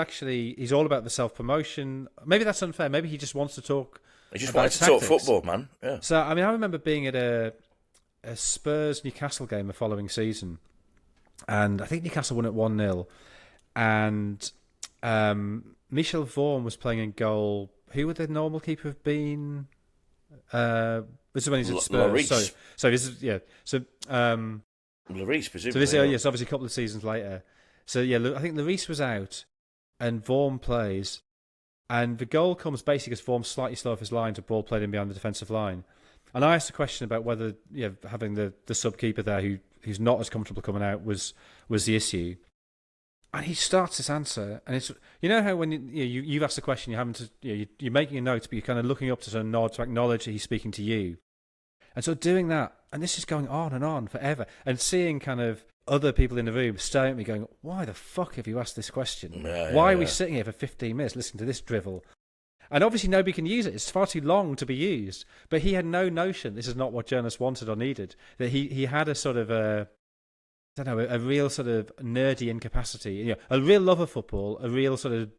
all about the self-promotion. Maybe that's unfair. Maybe he just wants to talk. He just wanted to talk football, man. Yeah. So, I mean, I remember being at a Spurs Newcastle game the following season, and I think Newcastle won at 1-0, and Michel Vorm was playing in goal. Who would the normal keeper have been? This is when he's at Spurs. So this is So Lloris, presumably. So this yes, obviously a couple of seasons later. So I think Lloris was out, and Vorm plays, and the goal comes basically because Vorm's slightly slow off his line to ball played in behind the defensive line. And I asked a question about whether having the sub keeper there who's not as comfortable coming out was the issue. And he starts this answer, and it's how when you've asked a question, you're having to you're making a note, but you're kind of looking up to sort of nod to acknowledge that he's speaking to you, and so doing that, and this is going on and on forever, and seeing kind of other people in the room staring at me, going, "Why the fuck have you asked this question? Why are we sitting here for 15 minutes listening to this drivel?" And obviously nobody can use it; it's far too long to be used. But he had no notion this is not what journalists wanted or needed. That he had a sort of a real sort of nerdy incapacity, a real love of football, a real sort of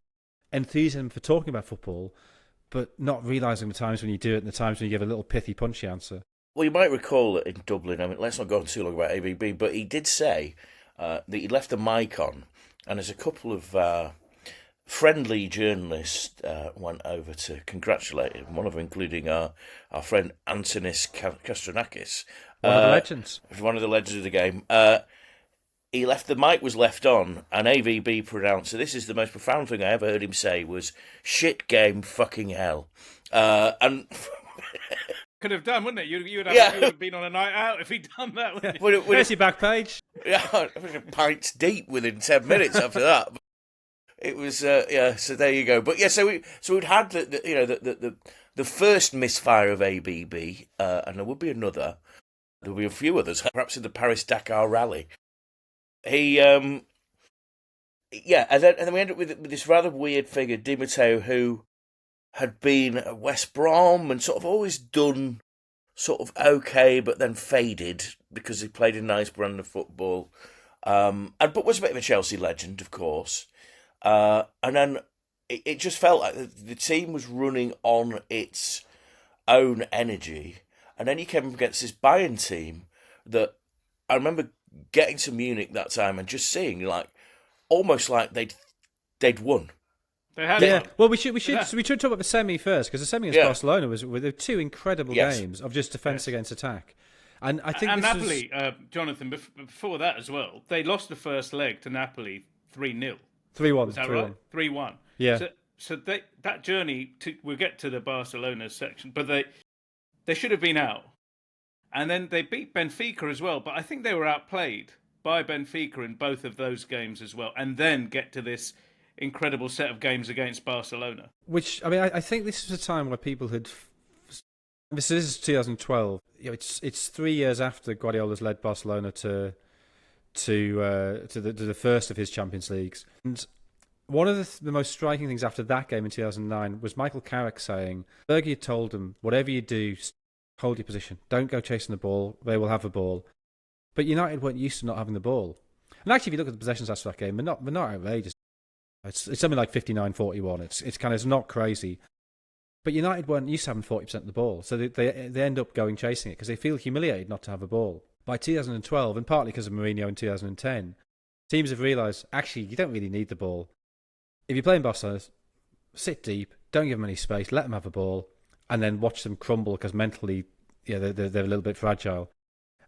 enthusiasm for talking about football, but not realising the times when you do it and the times when you give a little pithy, punchy answer. Well, you might recall that in Dublin, I mean, let's not go on too long about AVB, but he did say that he left the mic on, and there's a couple of friendly journalists went over to congratulate him, one of them including our friend Antonis Kastronakis. One of the legends. One of the legends of the game. The mic was left on, and AVB pronounced, so this is the most profound thing I ever heard him say, was, "Shit game, fucking hell." And could have done, wouldn't it? You would have been on a night out if he'd done that, wouldn't you? Where's your back page? Yeah, pints deep within 10 minutes after that. It was, so there you go. But yeah, so we'd had the first misfire of ABB, and there would be another. There'll be a few others, perhaps in the Paris-Dakar rally. He, and then we ended up with this rather weird figure, Di Matteo, who had been at West Brom and sort of always done sort of okay, but then faded because he played a nice brand of football, but was a bit of a Chelsea legend, of course. And then it just felt like the team was running on its own energy, and then you came up against this Bayern team that I remember getting to Munich that time and just seeing almost like they'd won. They had won. Well, we should talk about the semi first, because the semi against Barcelona were two incredible games of just defence against attack. And I think Napoli, Jonathan, before that as well, they lost the first leg to Napoli 3-0. 3-1. Is that right? 3-1. Yeah. So that journey we'll get to the Barcelona section, but they should have been out. And then they beat Benfica as well, but I think they were outplayed by Benfica in both of those games as well, and then get to this incredible set of games against Barcelona. Which, I mean, I think this was a time where people had... This is 2012. It's 3 years after Guardiola's led Barcelona to the first of his Champions Leagues. And one of the most striking things after that game in 2009 was Michael Carrick saying, Fergie had told him, whatever you do, hold your position. Don't go chasing the ball. They will have the ball. But United weren't used to not having the ball. And actually, if you look at the possessions after that game, they're not outrageous. It's something like 59-41. It's not crazy. But United weren't used to having 40% of the ball. So they end up going chasing it because they feel humiliated not to have a ball. By 2012, and partly because of Mourinho in 2010, teams have realised, actually, you don't really need the ball. If you're playing Barcelona, sit deep, don't give them any space, let them have a ball, and then watch them crumble because mentally, they're a little bit fragile.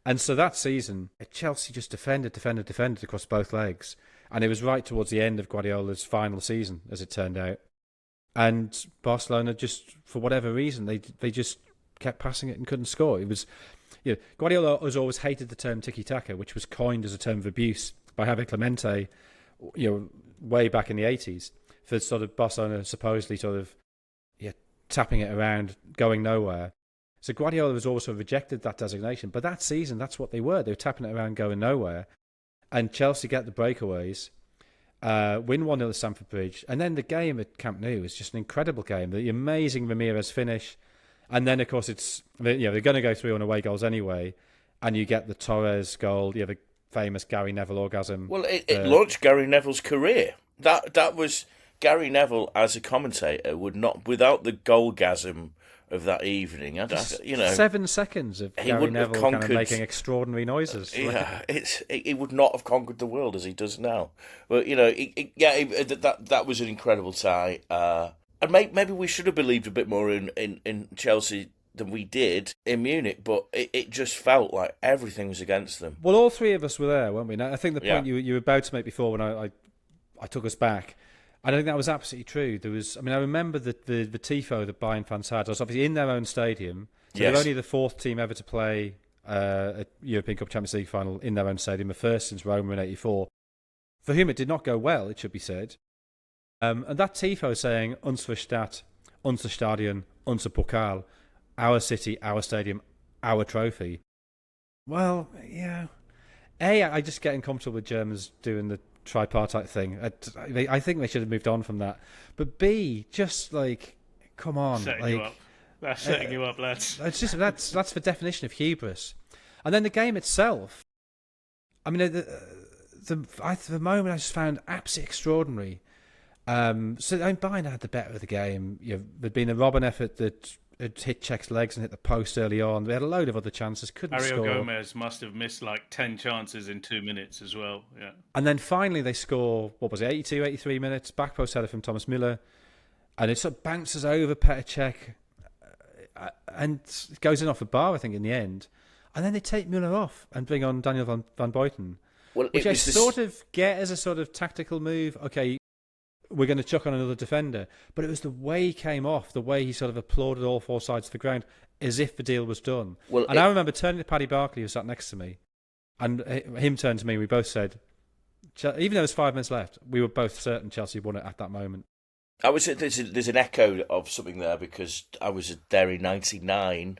And so that season, Chelsea just defended across both legs. And it was right towards the end of Guardiola's final season, as it turned out. And Barcelona just, for whatever reason, they just kept passing it and couldn't score. It was, Guardiola has always hated the term tiki-taka, which was coined as a term of abuse by Javier Clemente, way back in the 80s, for sort of Barcelona supposedly sort of tapping it around, going nowhere. So Guardiola has also rejected that designation. But that season, that's what they were. They were tapping it around, going nowhere. And Chelsea get the breakaways, win 1-0 at Stamford Bridge. And then the game at Camp Nou is just an incredible game. The amazing Ramirez finish. And then, of course, they're going to go through on away goals anyway. And you get the Torres goal, the famous Gary Neville orgasm. Well, it launched Gary Neville's career. That was Gary Neville as a commentator would not, without the goalgasm of that evening. 7 seconds of Gary Neville kind of making extraordinary noises. Yeah, he would not have conquered the world as he does now. But that was an incredible tie. And maybe we should have believed a bit more in Chelsea than we did in Munich, but it just felt like everything was against them. Well, all three of us were there, weren't we? Now, I think the point you were about to make before when I took us back, I think that was absolutely true. I remember the tifo that Bayern fans had. I was obviously in their own stadium. So they're only the fourth team ever to play a European Cup Champions League final in their own stadium, the first since Roma in '84. For whom it did not go well, it should be said. And that tifo saying "Unsere Stadt, unser Stadion, unser Pokal," our city, our stadium, our trophy. Well, yeah. I just get uncomfortable with Germans doing the tripartite thing. I think they should have moved on from that. But B, just come on, setting you up. That's setting you up, lads. It's just that's the definition of hubris. And then the game itself. I mean, the moment I just found absolutely extraordinary. Bayern had the better of the game. There'd been a Robben effort that had hit Czech's legs and hit the post early on. They had a load of other chances, couldn't Mario score. Gomez must have missed 10 chances in 2 minutes as well. Yeah. And then finally they score, 82, 83 minutes, back post header from Thomas Müller. And it sort of bounces over Petr Cech and it goes in off a bar, I think, in the end. And then they take Müller off and bring on Daniel van Buiten, which I sort of get as a sort of tactical move. Okay, we're going to chuck on another defender. But it was the way he came off, the way he sort of applauded all four sides of the ground, as if the deal was done. I remember turning to Paddy Barkley, who sat next to me, and him turned to me, and we both said, even though there was 5 minutes left, we were both certain Chelsea won it at that moment. There's an echo of something there, because I was there in '99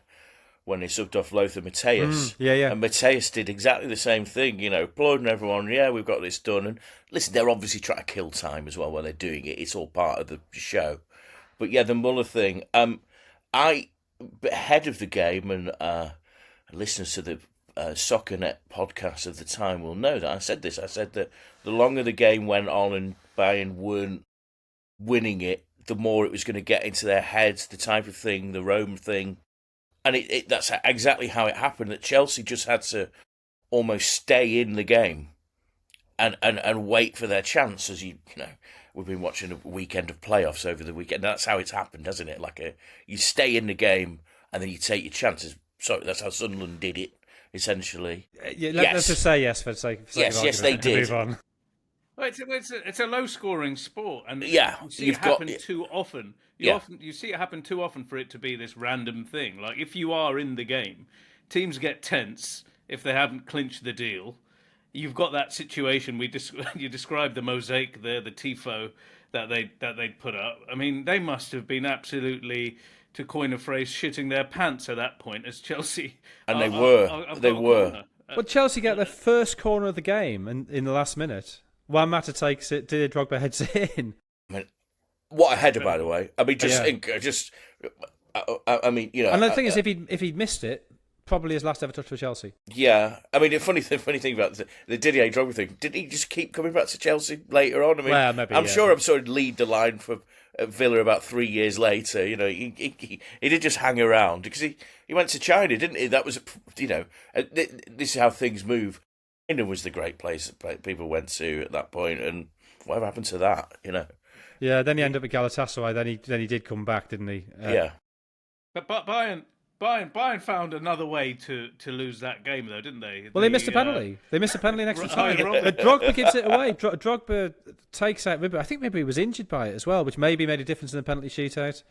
when they subbed off Lothar Matthäus. Yeah. And Matthäus did exactly the same thing, applauding everyone, we've got this done. And listen, they're obviously trying to kill time as well when they're doing it. It's all part of the show. But the Müller thing, ahead of the game, and listeners to the SoccerNet podcast of the time will know that I said this. I said that the longer the game went on and Bayern weren't winning it, the more it was going to get into their heads, the type of thing, the Rome thing. And that's exactly how it happened, that Chelsea just had to almost stay in the game and wait for their chance. As we've been watching a weekend of playoffs over the weekend. That's how it's happened, hasn't it? You stay in the game and then you take your chances. So that's how Sunderland did it, essentially. Let's just say yes for the sake of yes, they did. Move on. Well, it's a low-scoring sport, and you see it happen too often. You see it happen too often for it to be this random thing. Like, if you are in the game, teams get tense if they haven't clinched the deal. You've got that situation. You described the mosaic there, the tifo that they'd put up. I mean, they must have been absolutely, to coin a phrase, shitting their pants at that point as Chelsea. And they were. But Chelsea get their first corner of the game in the last minute. Juan Mata takes it, Didier Drogba heads it in. I mean, what a header, by the way. I mean, And the thing is, if he'd missed it, probably his last ever touch for Chelsea. Yeah, I mean, the funny thing about the Didier Drogba thing, didn't he just keep coming back to Chelsea later on? I mean, maybe, I'm sure I'm sort of lead the line for Villa about 3 years later. He did just hang around because he went to China, didn't he? That was, this is how things move. England was the great place that people went to at that point, and whatever happened to that, Yeah, then he ended up at Galatasaray. Then he did come back, didn't he? Yeah. But Bayern, Bayern found another way to lose that game, though, didn't they? Well, they missed a penalty. They missed a penalty in extra time. Robin. But Drogba gives it away. Drogba takes out Ribery. I think Ribery was injured by it as well, which maybe made a difference in the penalty shootout.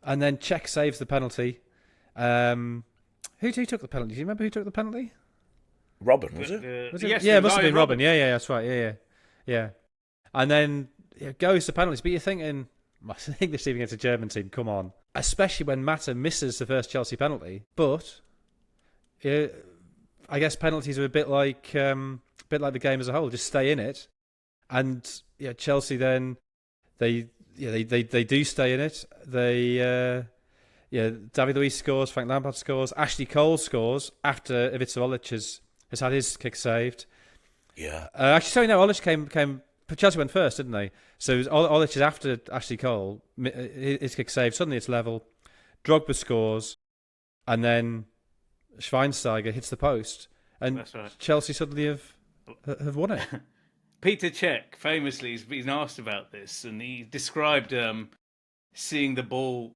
And then Cech saves the penalty. Who took the penalty? Do you remember who took the penalty? Robin, was it? Was it? Yes, Yeah, it must have Ryan been Robin. Yeah, that's right. Yeah. And then it goes to penalties. But you're thinking, I think this team against a German team, come on. Especially when Mata misses the first Chelsea penalty. But I guess penalties are a bit like the game as a whole. Just stay in it. And Chelsea then, they do stay in it. David Luiz scores, Frank Lampard scores, Ashley Cole scores after Ivica Olic has had his kick saved. Yeah. Olic came. Chelsea went first, didn't they? So Olic is after Ashley Cole, his kick saved. Suddenly it's level. Drogba scores, and then Schweinsteiger hits the post, and That's right. Chelsea suddenly have won it. Peter Cech famously he's been asked about this, and he described seeing the ball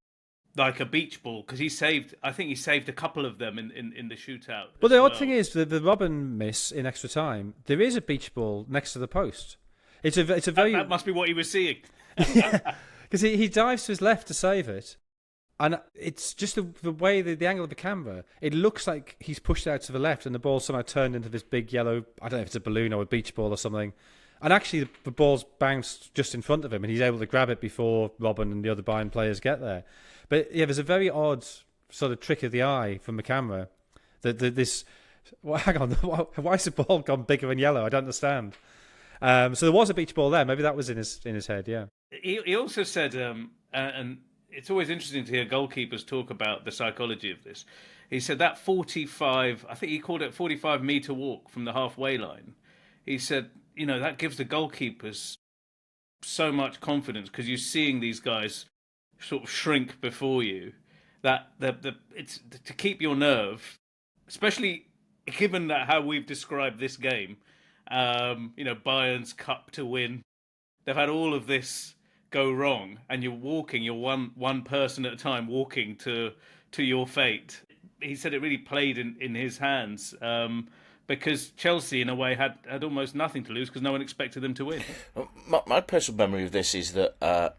like a beach ball because he saved a couple of them in the shootout. But the odd thing is the Robin miss in extra time. There is a beach ball next to the post. It's a very that must be what he was seeing. because he dives to his left to save it, and it's just the way the angle of the camera. It looks like he's pushed out to the left, and the ball somehow turned into this big yellow. I don't know if it's a balloon or a beach ball or something. And actually, the ball's bounced just in front of him, and he's able to grab it before Robin and the other Bayern players get there. But yeah, there's a very odd sort of trick of the eye from the camera. Hang on, why has the ball gone bigger and yellow? I don't understand. So there was a beach ball there. Maybe that was in his head. Yeah. He also said, and it's always interesting to hear goalkeepers talk about the psychology of this. He said that 45, I think he called it 45-meter walk from the halfway line. He said, that gives the goalkeepers so much confidence because you're seeing these guys sort of shrink before you. That it's to keep your nerve, especially given that how we've described this game. Bayern's cup to win. They've had all of this go wrong, and you're one person at a time walking to your fate. He said it really played in his hands. Because Chelsea, in a way, had almost nothing to lose because no one expected them to win. My personal memory of this is that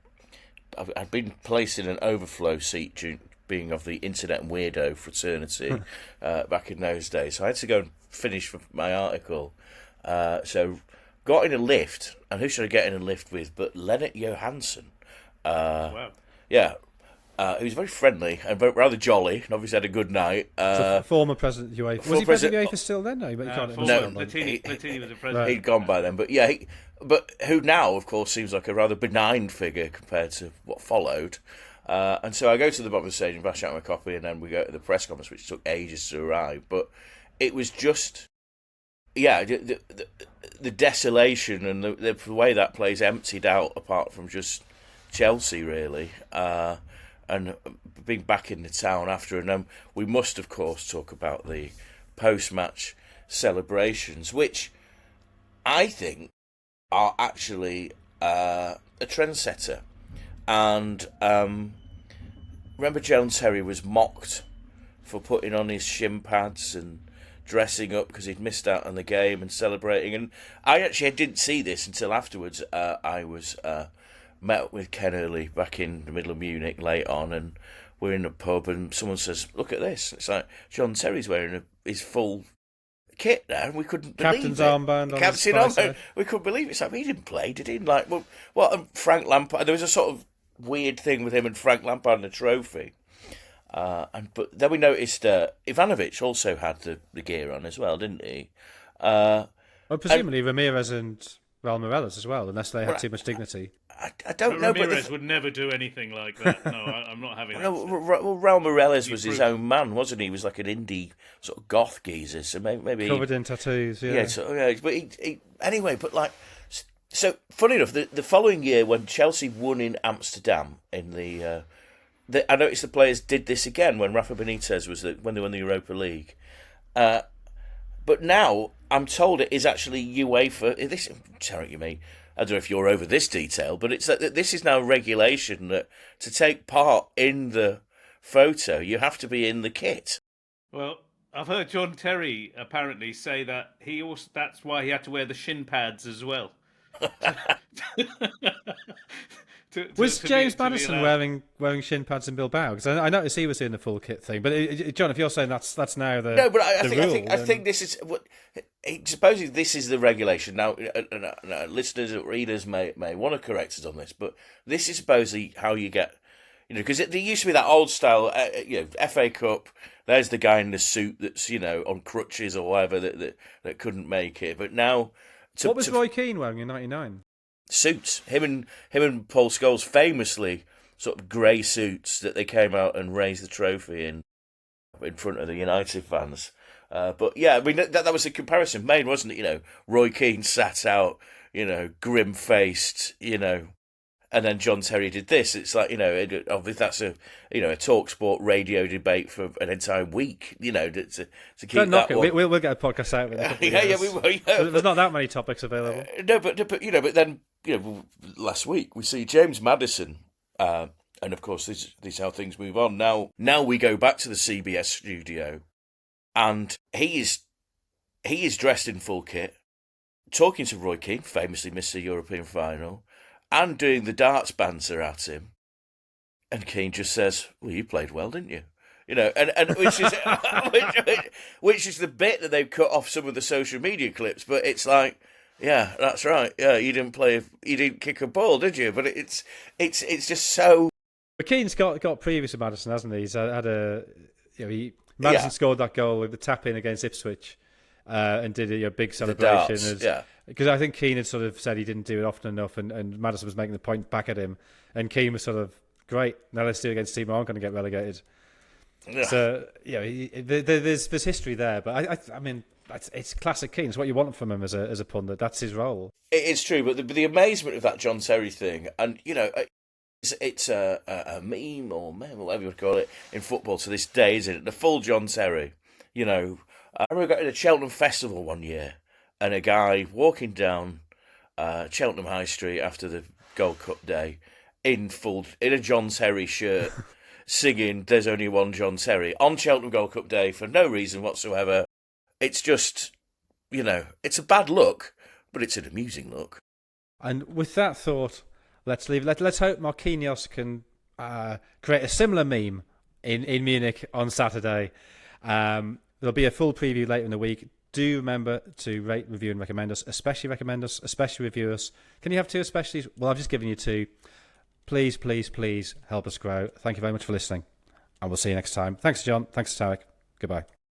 I'd been placed in an overflow seat being of the internet weirdo fraternity back in those days. So I had to go and finish my article. So got in a lift, and who should I get in a lift with but Lennart Johansson. Wow. Yeah. He was very friendly and rather jolly, and obviously had a good night. Former president of UEFA. Was he president of UEFA still then? No, Platini was a president. He'd gone by then, but yeah, but who now, of course, seems like a rather benign figure compared to what followed. And so I go to the bottom of the stage and bash out my copy, and then we go to the press conference, which took ages to arrive. But it was just, the desolation and the way that place emptied out, apart from just Chelsea, really. And being back in the town after, and we must, of course, talk about the post-match celebrations, which I think are actually a trendsetter. And remember, Jones Terry was mocked for putting on his shin pads and dressing up because he'd missed out on the game and celebrating. And I didn't see this until afterwards. I was met with Ken Early back in the middle of Munich late on, and we're in a pub, and someone says, "Look at this!" It's like John Terry's wearing his full kit now, and we couldn't believe Captain's it. armband. Captain armband. We couldn't believe it. It's like, he didn't play, did he? Like, well, and Frank Lampard. There was a sort of weird thing with him and Frank Lampard and the trophy. But then we noticed Ivanovic also had the gear on as well, didn't he? Well, presumably Ramirez and Raul Morales as well, unless they had too much dignity. I don't know, Ramirez would never do anything like that. No, I'm not having that. Well, Raul Morales was his own man, wasn't he? He was like an indie sort of goth geezer, so maybe covered in tattoos. Yeah, but he anyway. But like, so funny enough, the following year when Chelsea won in Amsterdam in I noticed the players did this again when Rafa Benitez when they won the Europa League. But now I'm told it is actually UEFA. This, Tariq, you mean? I don't know if you're over this detail, but it's that this is now regulation that to take part in the photo, you have to be in the kit. Well, I've heard John Terry apparently say that that's why he had to wear the shin pads as well. Was James to be Maddison allowed. wearing shin pads in Bilbao? Because I noticed he was doing the full kit thing. But John, if you're saying that's now the No, but I rule, think this is what. Supposing this is the regulation now, listeners or readers may want to correct us on this, but this is supposedly how you get, because there used to be that old style, FA Cup. There's the guy in the suit that's on crutches or whatever that couldn't make it, but now. What was Roy Keane wearing in '99? Suits. Him and Paul Scholes famously sort of grey suits that they came out and raised the trophy in front of the United fans. But yeah, I mean that was a comparison made, wasn't it? Roy Keane sat out, grim faced, and then John Terry did this. It's like obviously that's a talk sport radio debate for an entire week. To keep Don't knock that it. We'll get a podcast out with it. Yeah, we will. Yeah, There's not that many topics available. No, but then last week we see James Maddison, and of course this is how things move on. Now we go back to the CBS studio, and he is dressed in full kit, talking to Roy Keane, famously missed the European final, and doing the darts banter at him, and Keane just says, "Well, you played well, didn't you?" And which is which is the bit that they've cut off some of the social media clips, but it's like. Yeah, that's right. Yeah, you didn't kick a ball, did you? But it's just so. But Keane's got previous with Maddison, hasn't he? He's had Maddison scored that goal with the tap in against Ipswich, and did a big celebration. Because I think Keane had sort of said he didn't do it often enough, and Maddison was making the point back at him, and Keane was sort of great. Now let's do it against a team who aren't going to get relegated. Yeah. So there's history there, but I mean. It's classic Keane. It's what you want from him as a pundit. That's his role. It's true, but the amazement of that John Terry thing, and it's a meme or whatever you would call it in football to this day, isn't it? The full John Terry. I remember going to the Cheltenham Festival one year, and a guy walking down Cheltenham High Street after the Gold Cup day in a John Terry shirt, singing "There's Only One John Terry" on Cheltenham Gold Cup day for no reason whatsoever. It's just, it's a bad look, but it's an amusing look. And with that thought, let's leave. Let's hope Marquinhos can create a similar meme in Munich on Saturday. There'll be a full preview later in the week. Do remember to rate, review, and recommend us. Especially review us. Can you have 2 especially? Well, I've just given you 2. Please, please, please help us grow. Thank you very much for listening, and we'll see you next time. Thanks, John. Thanks, Tariq. Goodbye.